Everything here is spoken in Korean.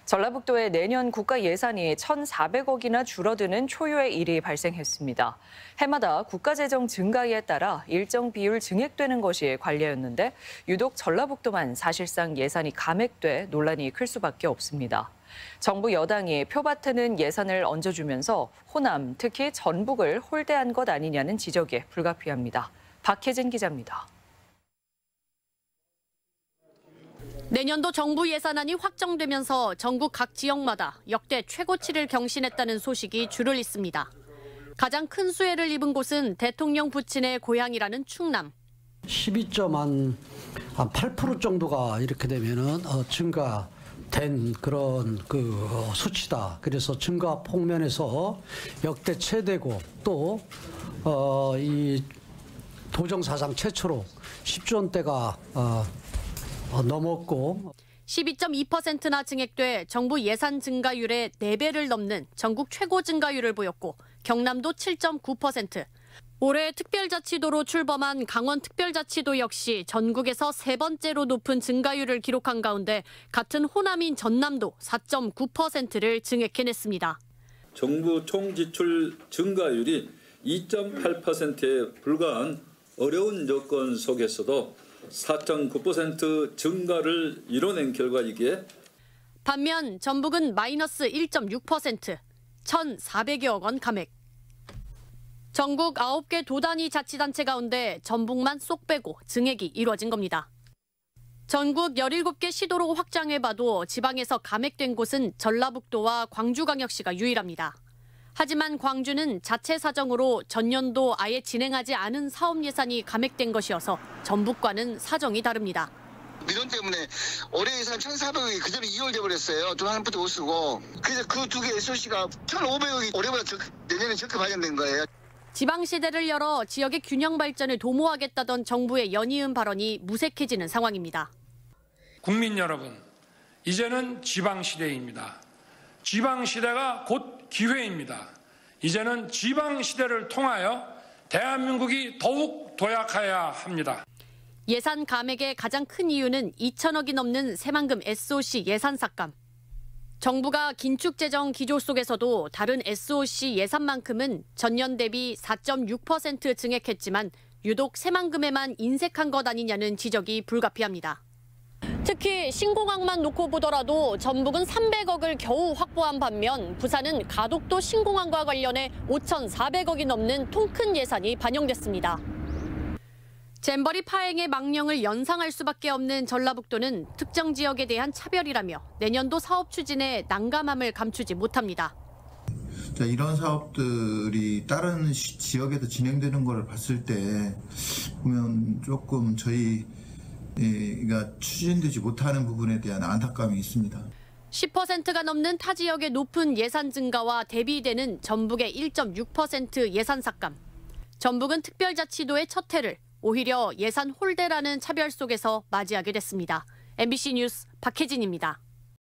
전라북도의 내년 국가 예산이 1,400억이나 줄어드는 초유의 일이 발생했습니다. 해마다 국가재정 증가에 따라 일정 비율 증액되는 것이 관례였는데 유독 전라북도만 사실상 예산이 감액돼 논란이 클 수밖에 없습니다. 정부 여당이 표밭에는 예산을 얹어주면서 호남, 특히 전북을 홀대한 것 아니냐는 지적이 불가피합니다. 박혜진 기자입니다. 내년도 정부 예산안이 확정되면서 전국 각 지역마다 역대 최고치를 경신했다는 소식이 줄을 잇습니다. 가장 큰 수혜를 입은 곳은 대통령 부친의 고향이라는 충남. 12.8% 정도가 이렇게 되면은 증가된 그런 수치다. 그래서 증가 폭면에서 역대 최대고 또 이 도정 사상 최초로 10조 원대가 넘었고 12.2%나 증액돼 정부 예산 증가율의 4배를 넘는 전국 최고 증가율을 보였고 경남도 7.9%. 올해 특별자치도로 출범한 강원특별자치도 역시 전국에서 세 번째로 높은 증가율을 기록한 가운데 같은 호남인 전남도 4.9%를 증액해냈습니다. 정부 총지출 증가율이 2.8%에 불과한 어려운 여건 속에서도 4.9% 증가를 이뤄낸 결과이기에 반면 전북은 마이너스 1.6%, 1,400여억 원 감액. 전국 9개 도단위 자치단체 가운데 전북만 쏙 빼고 증액이 이루어진 겁니다. 전국 17개 시도로 확장해봐도 지방에서 감액된 곳은 전라북도와 광주광역시가 유일합니다. 하지만 광주는 자체 사정으로 전년도 아예 진행하지 않은 사업 예산이 감액된 것이어서 전북과는 사정이 다릅니다. 민원 때문에 올해 예산 1,400억이 그전에 이월돼 버렸어요. 돈 하나부터 못 쓰고. 그래서 그 두 개 SOC가 1,500억이 올해보다 내년에 적게 발견된 거예요. 지방시대를 열어 지역의 균형 발전을 도모하겠다던 정부의 연이은 발언이 무색해지는 상황입니다. 국민 여러분, 이제는 지방시대입니다. 지방시대가 곧 기회입니다. 이제는 지방시대를 통하여 대한민국이 더욱 도약해야 합니다. 예산 감액의 가장 큰 이유는 2천억이 넘는 새만금 SOC 예산 삭감. 정부가 긴축재정 기조 속에서도 다른 SOC 예산만큼은 전년 대비 4.6% 증액했지만 유독 새만금에만 인색한 것 아니냐는 지적이 불가피합니다. 특히 신공항만 놓고 보더라도 전북은 300억을 겨우 확보한 반면 부산은 가덕도 신공항과 관련해 5,400억이 넘는 통 큰 예산이 반영됐습니다. 잼버리 파행의 망령을 연상할 수밖에 없는 전라북도는 특정 지역에 대한 차별이라며 내년도 사업 추진에 난감함을 감추지 못합니다. 이런 사업들이 다른 지역에도 진행되는 걸 봤을 때 보면 조금 저희가 추진되지 못하는 부분에 대한 안타까움이 있습니다. 10%가 넘는 타 지역의 높은 예산 증가와 대비되는 전북의 1.6% 예산 삭감. 전북은 특별자치도의 첫 해를 오히려 예산 홀대라는 차별 속에서 맞이하게 됐습니다. MBC 뉴스 박혜진입니다.